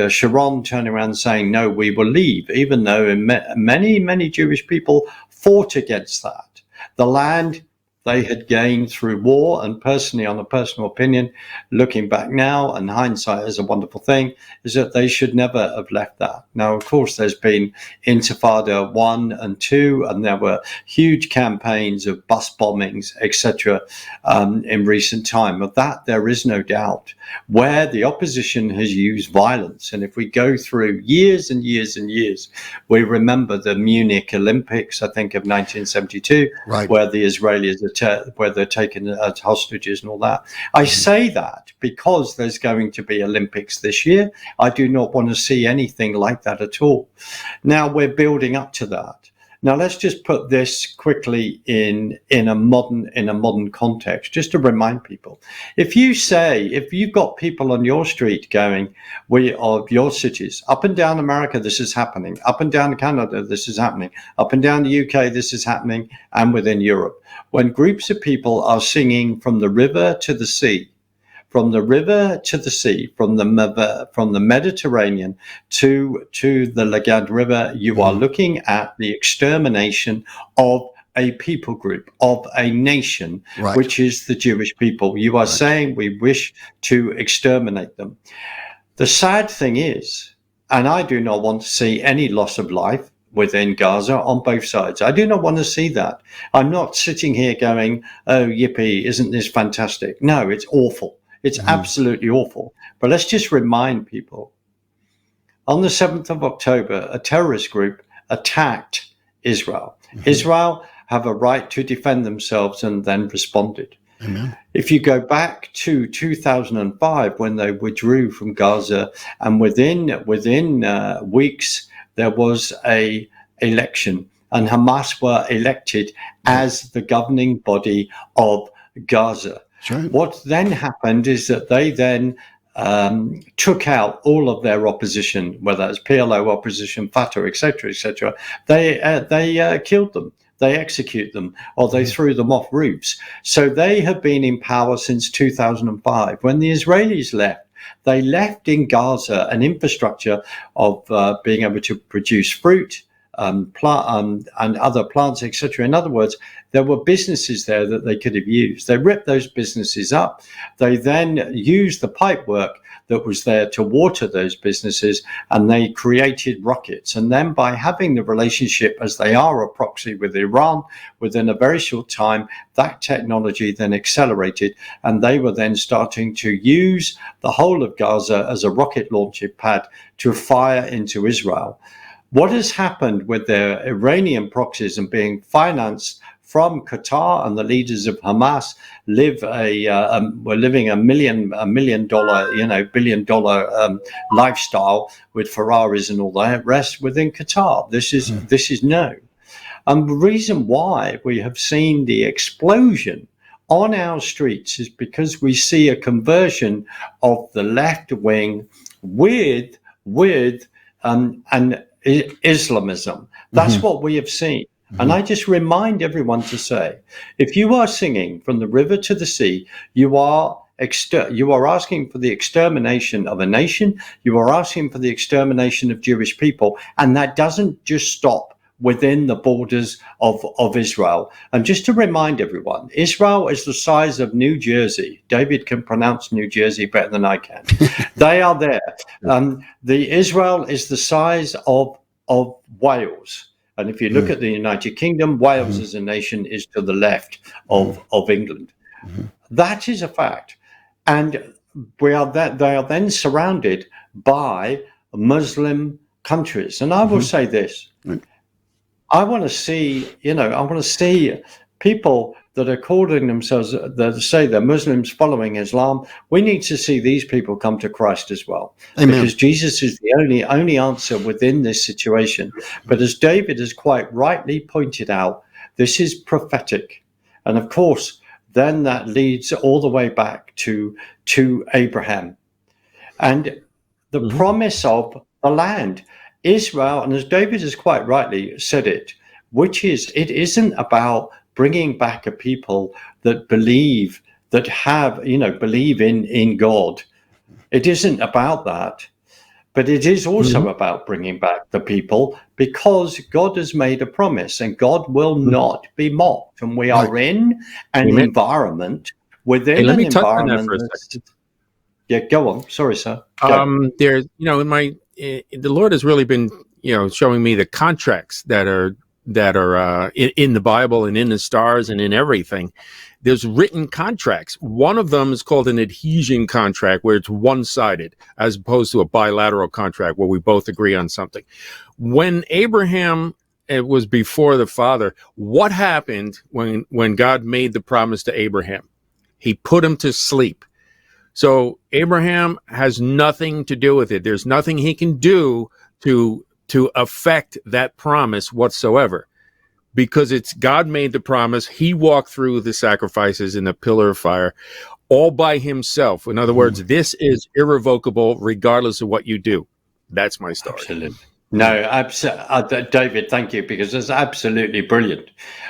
Sharon turning around saying, no, we will leave, even though many Jewish people fought against that. The land they had gained through war, and personally, on a personal opinion, looking back now, and hindsight is a wonderful thing, is that they should never have left that. Now, of course, there's been Intifada 1 and 2, and there were huge campaigns of bus bombings, etc., in recent time. Of that, there is no doubt, where the opposition has used violence. And if we go through years and years and years, we remember the Munich Olympics, I think, of 1972, where the Israelis where they're taken as hostages and all that. I say that because there's going to be Olympics this year. I do not want to see anything like that at all. Now we're building up to that. Now let's just put this quickly in a modern context, just to remind people. If you've got people on your street going, of your cities, up and down America, this is happening, up and down Canada, this is happening, up and down the UK, this is happening, and within Europe. When groups of people are singing from the river to the sea, from the river to the sea, from the Mediterranean to the Lagad River, you are looking at the extermination of a people group, of a nation, which is the Jewish people. You are saying we wish to exterminate them. The sad thing is, and I do not want to see any loss of life within Gaza on both sides. I do not want to see that. I'm not sitting here going, oh, yippee, isn't this fantastic? No, it's awful. It's absolutely awful. But let's just remind people, on the 7th of October, a terrorist group attacked Israel. Israel have a right to defend themselves and then responded. If you go back to 2005, when they withdrew from Gaza, and within weeks, there was a election, and Hamas were elected as the governing body of Gaza. right. What then happened is that they then took out all of their opposition, whether it's PLO opposition, Fatah, etc., etc. They killed them. They execute them, or they threw them off roofs. So they have been in power since 2005. When the Israelis left, they left in Gaza an infrastructure of being able to produce fruit, and other plants, etc. In other words, there were businesses there that they could have used. They ripped those businesses up. They then used the pipework that was there to water those businesses, and they created rockets. And then by having the relationship as they are a proxy with Iran, within a very short time, that technology then accelerated, and they were then starting to use the whole of Gaza as a rocket launching pad to fire into Israel. What has happened with their Iranian proxies and being financed from Qatar, and the leaders of Hamas were living a $1 million, $1 billion lifestyle with Ferraris and all that rest within Qatar. This is known. And the reason why we have seen the explosion on our streets is because we see a conversion of the left wing with Islamism. That's what we have seen. And I just remind everyone to say, if you are singing from the river to the sea, you are asking for the extermination of a nation. You are asking for the extermination of Jewish people. And that doesn't just stop within the borders of Israel. And just to remind everyone, Israel is the size of New Jersey. David can pronounce New Jersey better than I can. They are there. The Israel is the size of Wales. And if you look at the United Kingdom, Wales as a nation is to the left of England. That is a fact. And they are then surrounded by Muslim countries. And I will say this. I want to see people that are calling themselves, that say they're Muslims following Islam. We need to see these people come to Christ as well. Amen. Because Jesus is the only answer within this situation. But as David has quite rightly pointed out, this is prophetic. And of course, then that leads all the way back to Abraham and the promise of the land. Israel, and as David has quite rightly said it isn't about bringing back a people that believe in God. It isn't about that, but it is also about bringing back the people, because God has made a promise and God will not be mocked. And we are in an environment within an environment. Yeah, go on. Sorry, sir. There's, the Lord has really been, showing me the contracts that are in the Bible and in the stars and in everything. There's written contracts. One of them is called an adhesion contract, where it's one-sided, as opposed to a bilateral contract where we both agree on something. When Abraham, it was before the father, what happened when God made the promise to Abraham? He put him to sleep. So Abraham has nothing to do with it. There's nothing he can do to affect that promise whatsoever, because it's God made the promise. He walked through the sacrifices in the pillar of fire all by himself. In other words, this is irrevocable regardless of what you do. That's my story. Absolutely. No, David, thank you, because it's absolutely brilliant.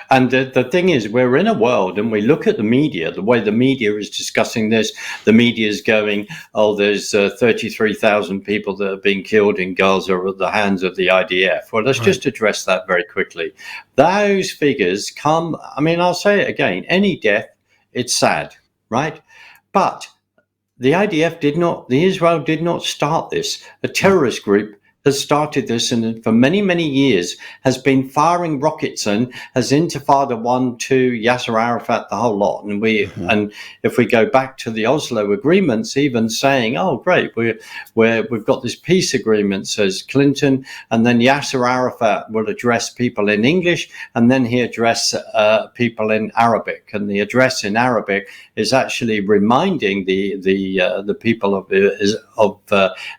And the thing is, we're in a world, and we look at the media, the way the media is discussing this. The media is going, there's 33,000 people that are being killed in Gaza at the hands of the IDF. Well, let's just address that very quickly. Those figures come, I'll say it again, any death, it's sad, right? But the Israel did not start this. A terrorist group has started this, and for many, many years has been firing rockets and has Intifada 1, 2, Yasser Arafat, the whole lot. And and if we go back to the Oslo agreements, even saying, "Oh, great, we've got this peace agreement," says Clinton, and then Yasser Arafat will address people in English, and then he address people in Arabic, and the address in Arabic is actually reminding the people of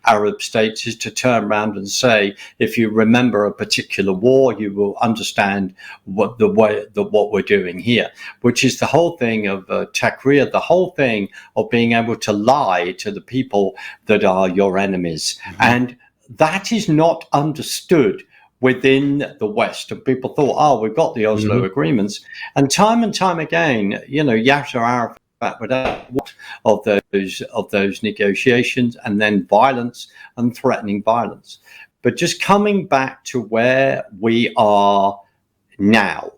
Arab states is to turn around around and say, if you remember a particular war, you will understand what we're doing here, which is the whole thing of Takrir, the whole thing of being able to lie to the people that are your enemies. And that is not understood within the West. And people thought, oh, we've got the Oslo agreements. And time again, Yasser Arafat would have of those negotiations, and then violence and threatening violence. But just coming back to where we are now,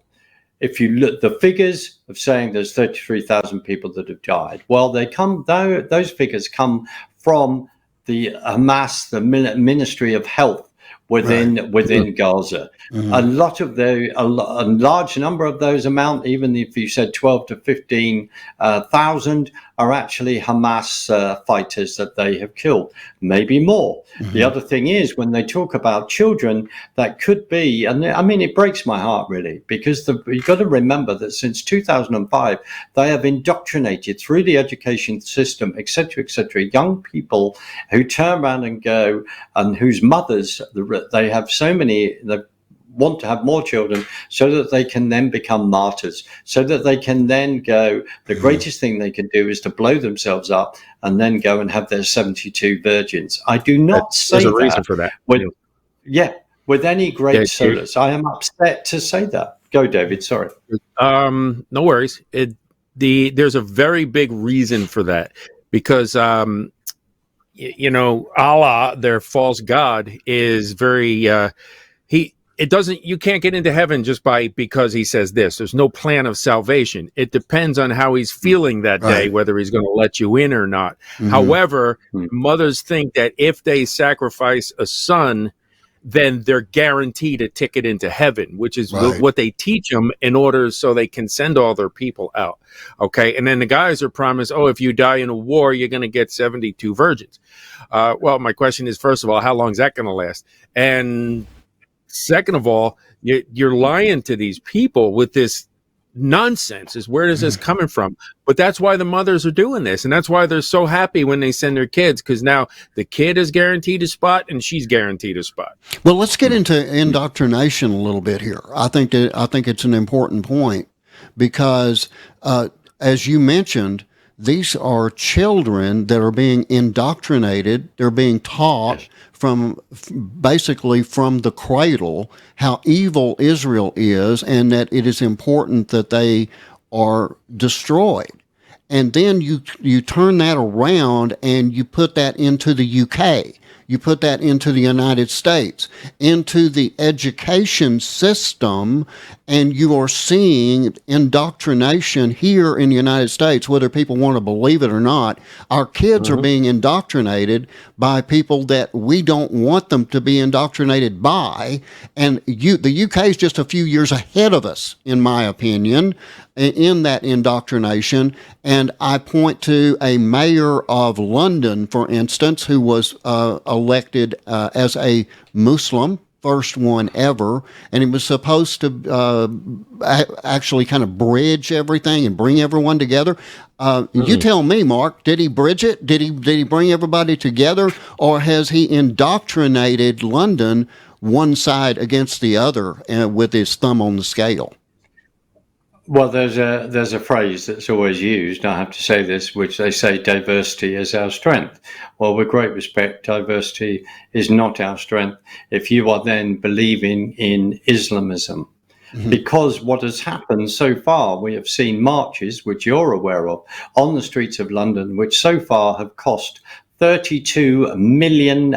if you look the figures of saying there's 33,000 people that have died, well, those figures come from the Hamas, the Ministry of Health within Gaza. A large number of those amount, even if you said 12 to 15,000, are actually Hamas fighters that they have killed, maybe more. The other thing is, when they talk about children, that could be, and I mean, it breaks my heart really, because you've got to remember that since 2005, they have indoctrinated through the education system, etc., young people who turn around and go, and whose mothers, they have so many, they want to have more children so that they can then become martyrs, so that they can then go, the greatest thing they can do is to blow themselves up and then go and have their 72 virgins. I do not say there's a reason for that. With any great solace. I am upset to say that. Go, David, sorry. No worries. There's a very big reason for that, because Allah, their false god, is very you can't get into heaven just because he says this. There's no plan of salvation. It depends on how he's feeling that day, whether he's going to let you in or not. However, mothers think that if they sacrifice a son, then they're guaranteed a ticket into heaven, which is what they teach them in order so they can send all their people out. Okay. And then the guys are promised, if you die in a war, you're going to get 72 virgins. Well, my question is, first of all, how long is that going to last? And second of all, you're lying to these people with this nonsense. Where is this coming from? But that's why the mothers are doing this, and that's why they're so happy when they send their kids, because now the kid is guaranteed a spot and she's guaranteed a spot. Well, let's get into indoctrination a little bit here. I think it's an important point, because as you mentioned, these are children that are being indoctrinated. They're being taught basically from the cradle how evil Israel is, and that it is important that they are destroyed. And then you turn that around and you put that into the UK. You put that into the United States, into the education system, and you are seeing indoctrination here in the United States, whether people want to believe it or not. Our kids are being indoctrinated by people that we don't want them to be indoctrinated by. And the UK is just a few years ahead of us, in my opinion, in that indoctrination. And I point to a mayor of London, for instance, who was elected as a Muslim, first one ever, and he was supposed to actually kind of bridge everything and bring everyone together. You tell me, Mark, did he bridge it? Did he bring everybody together, or has he indoctrinated London one side against the other with his thumb on the scale? Well, there's a phrase that's always used, I have to say this, which they say diversity is our strength. Well, with great respect, diversity is not our strength if you are then believing in Islamism. Because what has happened so far, we have seen marches, which you're aware of, on the streets of London, which so far have cost £32 million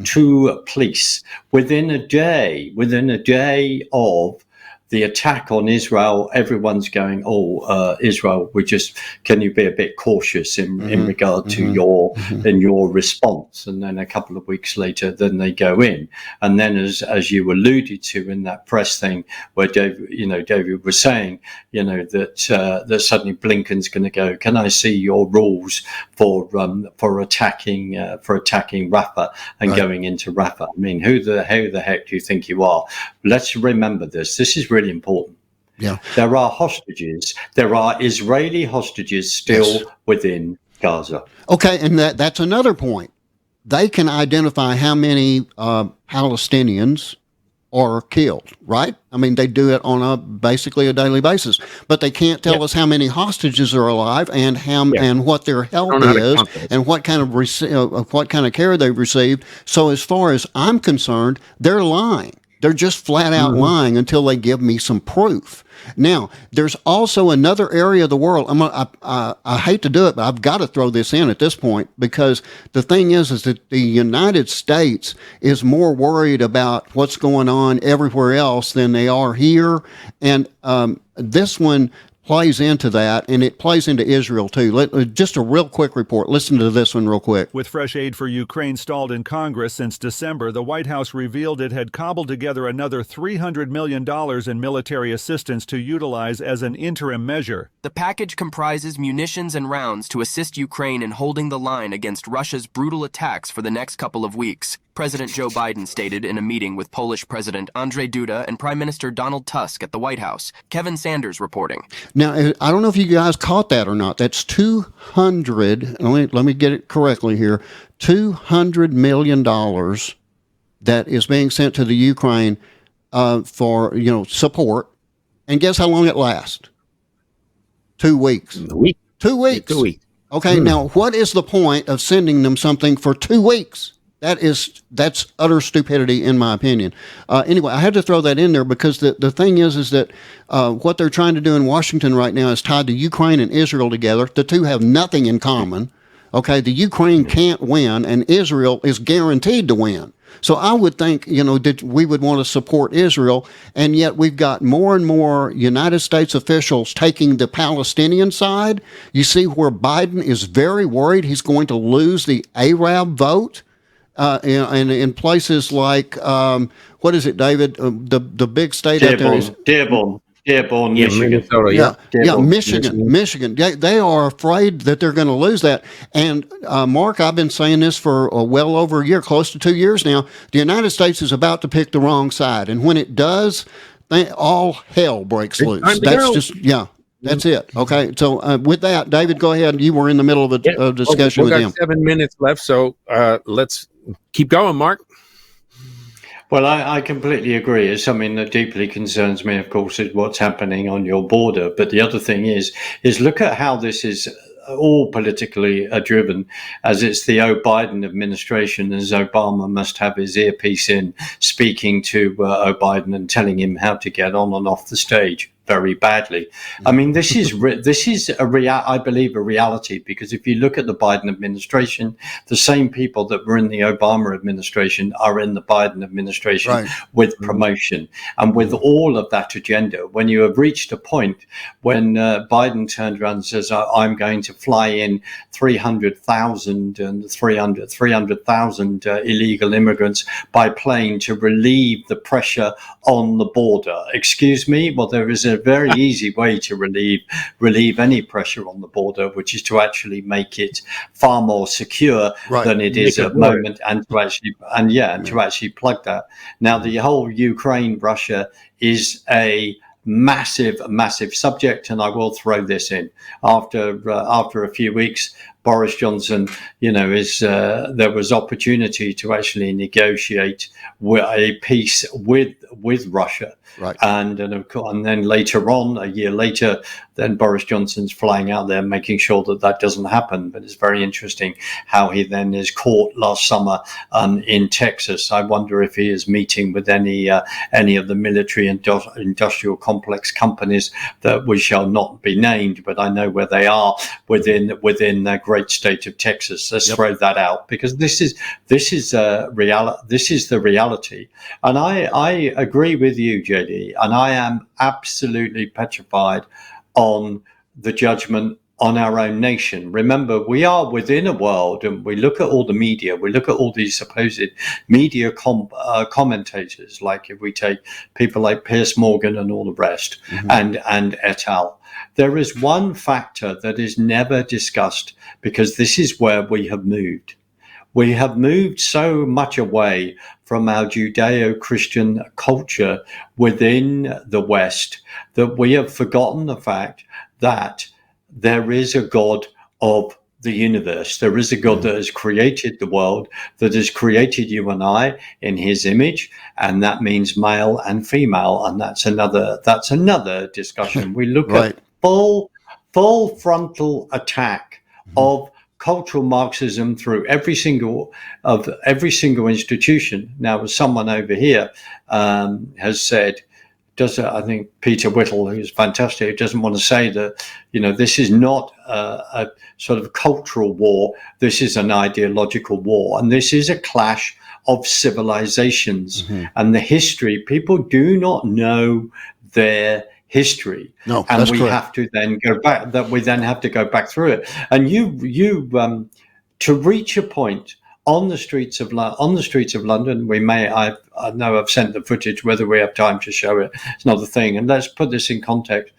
to police within a day of the attack on Israel. Everyone's going, Israel, can you be a bit cautious in regard to your response? And then a couple of weeks later, then they go in. And then as you alluded to in that press thing where David was saying, that suddenly Blinken's going to go, can I see your rules for attacking Rafah and going into Rafah? I mean, who the heck do you think you are? Let's remember this. This is really important. Yeah. There are hostages. There are Israeli hostages still within Gaza. Okay, and that's another point. they can identify how many Palestinians are killed, right? I mean, they do it on basically a daily basis, but they can't tell us how many hostages are alive and and what their health is and what kind of care they've received. So as far as I'm concerned, they're lying. They're just flat out lying until they give me some proof. Now, there's also another area of the world. I hate to do it, but I've got to throw this in at this point, because the thing is that the United States is more worried about what's going on everywhere else than they are here. And this one plays into that, and it plays into Israel too. Just a real quick report. Listen to this one real quick. With fresh aid for Ukraine stalled in Congress since December, the White House revealed it had cobbled together another $300 million in military assistance to utilize as an interim measure. The package comprises munitions and rounds to assist Ukraine in holding the line against Russia's brutal attacks for the next couple of weeks, President Joe Biden stated in a meeting with Polish President Andrzej Duda and Prime Minister Donald Tusk at the White House. Kevin Sanders reporting. Now, I don't know if you guys caught that or not. That's 200, let me get it correctly here, $200 million that is being sent to the Ukraine for, support. And guess how long it lasts? 2 weeks. 2 weeks. 2 weeks. 2 weeks. Okay, now what is the point of sending them something for 2 weeks? That's utter stupidity, in my opinion. Anyway, I had to throw that in there because the thing is that what they're trying to do in Washington right now is tied to Ukraine and Israel together. The two have nothing in common. Okay, the Ukraine can't win, and Israel is guaranteed to win. So I would think, that we would want to support Israel, and yet we've got more and more United States officials taking the Palestinian side. You see where Biden is very worried he's going to lose the Arab vote. And in places like, what is it, David? The big state out there is Dearborn, Michigan. Michigan. They are afraid that they're going to lose that. And Mark, I've been saying this for well over a year, close to 2 years now. The United States is about to pick the wrong side, and when it does, all hell breaks loose. That's it. Okay. So with that, David, go ahead. You were in the middle of a discussion with him. We've got 7 minutes left, so let's keep going, Mark. Well, I completely agree. It's something that deeply concerns me, of course, is what's happening on your border. But the other thing is look at how this is all politically driven, as it's the Biden administration, as Obama must have his earpiece in, speaking to Biden and telling him how to get on and off the stage very badly. I mean, this is I believe a reality, because if you look at the Biden administration, the same people that were in the Obama administration are in the Biden administration with promotion and with all of that agenda. When you have reached a point when Biden turned around and says, I'm going to fly in 300,000 illegal immigrants by plane to relieve the pressure on the border. Excuse me? Well, there is a very easy way to relieve any pressure on the border, which is to actually make it far more secure than it is at the moment, and to actually plug that. Now, the whole Ukraine-Russia is a massive subject, and I will throw this in. After a few weeks, Boris Johnson, there was opportunity to actually negotiate a peace with Russia. Right. And then later on, a year later, then Boris Johnson's flying out there making sure that doesn't happen. But it's very interesting how he then is caught last summer in Texas. I wonder if he is meeting with any of the military industrial complex companies that we shall not be named, but I know where they are within the great state of Texas. Let's throw that out, because this is the reality. And I agree with you, JD, and I am absolutely petrified on the judgment on our own nation. Remember, we are within a world, and we look at all the media, we look at all these supposed media commentators, like if we take people like Piers Morgan and all the rest, and et al. There is one factor that is never discussed, because this is where we have moved. We have moved so much away from our Judeo-Christian culture within the West that we have forgotten the fact that there is a God of the universe. There is a God that has created the world, that has created you and I in his image, and that means male and female, and that's another discussion. We look Right. at full frontal attack of cultural Marxism through every single institution. Now, as someone over here has said, I think Peter Whittle, who's fantastic, doesn't want to say that, this is not a sort of cultural war. This is an ideological war. And this is a clash of civilizations and the history. People do not know their history. No, and that's we correct. have to then go back, through it. And you to reach a point on the streets of London, I know I've sent the footage. Whether we have time to show it, it's another thing. And let's put this in context.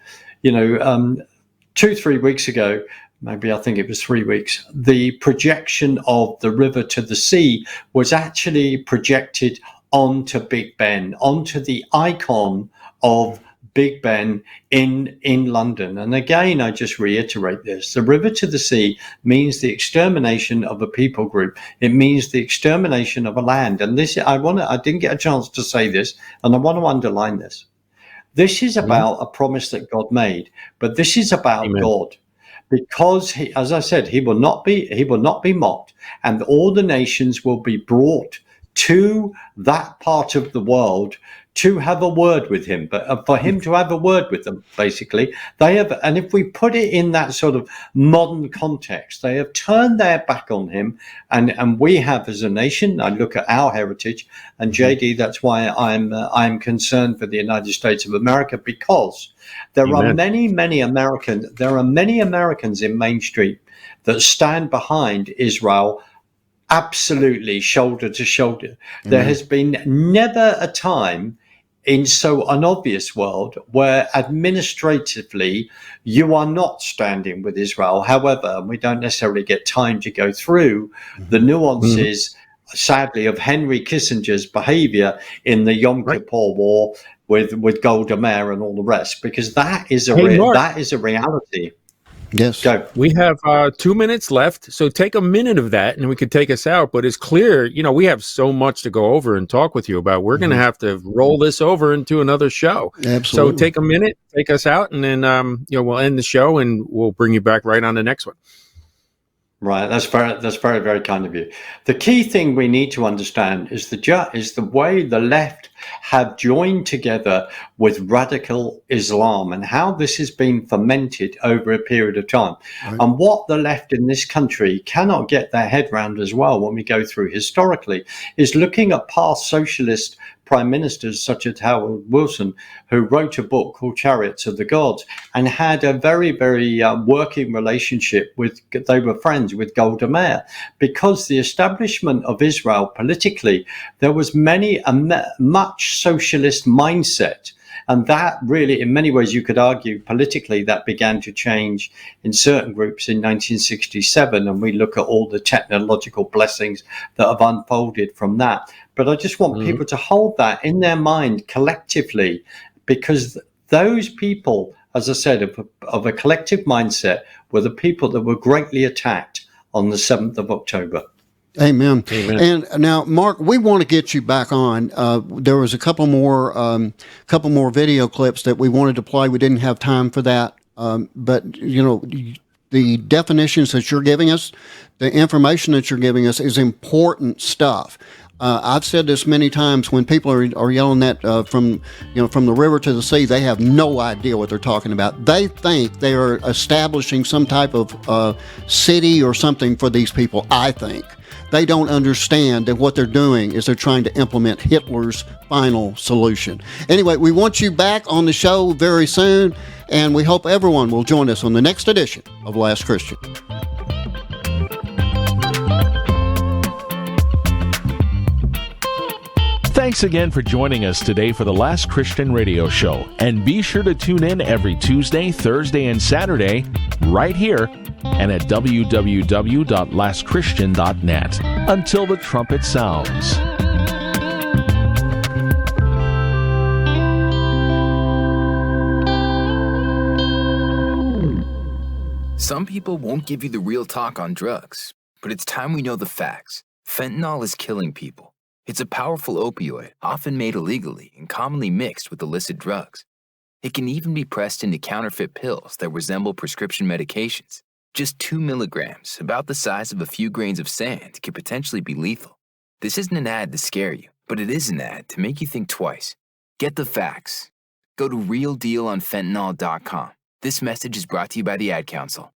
2-3 weeks ago, maybe I think it was 3 weeks, the projection of the river to the sea was actually projected onto Big Ben, onto the icon of Big Ben in London. And again, I just reiterate this. The river to the sea means the extermination of a people group. It means the extermination of a land. And this, I didn't get a chance to say this, and I want to underline this. This is about a promise that God made, but this is about God. Because he, as I said, he will not be mocked, and all the nations will be brought to that part of the world to have a word with him, but for him to have a word with them, basically, they have. And if we put it in that sort of modern context, they have turned their back on him, and we have as a nation. I look at our heritage, and JD, that's why I'm concerned for the United States of America, because there are many Americans in Main Street that stand behind Israel. Absolutely, shoulder to shoulder. There has been never a time in so an obvious world where administratively you are not standing with Israel. However, we don't necessarily get time to go through the nuances, sadly, of Henry Kissinger's behavior in the Yom Kippur War with Golda Meir and all the rest, because that is a reality. Yes. Go. We have 2 minutes left, so take a minute of that and we could take us out. But it's clear, we have so much to go over and talk with you about. We're going to have to roll this over into another show. Absolutely. So take a minute, take us out, and then we'll end the show and we'll bring you back right on the next one. Right, that's very, very kind of you. The key thing we need to understand is the way the left have joined together with radical Islam, and how this has been fermented over a period of time. Right. And what the left in this country cannot get their head round as well, when we go through historically, is looking at past socialist prime ministers such as Harold Wilson, who wrote a book called Chariots of the Gods, and had a very, very working relationship they were friends with Golda Meir, because the establishment of Israel politically, there was much socialist mindset. And that really, in many ways, you could argue politically, that began to change in certain groups in 1967. And we look at all the technological blessings that have unfolded from that. But I just want people to hold that in their mind collectively, because those people, as I said, of a collective mindset, were the people that were greatly attacked on the 7th of October. Amen. And now, Mark, we want to get you back on. There was a couple more video clips that we wanted to play. We didn't have time for that. But the definitions that you're giving us, the information that you're giving us, is important stuff. I've said this many times. When people are yelling that from the river to the sea, they have no idea what they're talking about. They think they are establishing some type of city or something for these people. I think they don't understand that what they're doing is they're trying to implement Hitler's final solution. Anyway, we want you back on the show very soon, and we hope everyone will join us on the next edition of Last Christian. Thanks again for joining us today for the Last Christian Radio Show. And be sure to tune in every Tuesday, Thursday, and Saturday right here and at www.lastchristian.net. Until the trumpet sounds. Some people won't give you the real talk on drugs, but it's time we know the facts. Fentanyl is killing people. It's a powerful opioid, often made illegally and commonly mixed with illicit drugs. It can even be pressed into counterfeit pills that resemble prescription medications. Just 2 milligrams, about the size of a few grains of sand, could potentially be lethal. This isn't an ad to scare you, but it is an ad to make you think twice. Get the facts. Go to realdealonfentanyl.com. This message is brought to you by the Ad Council.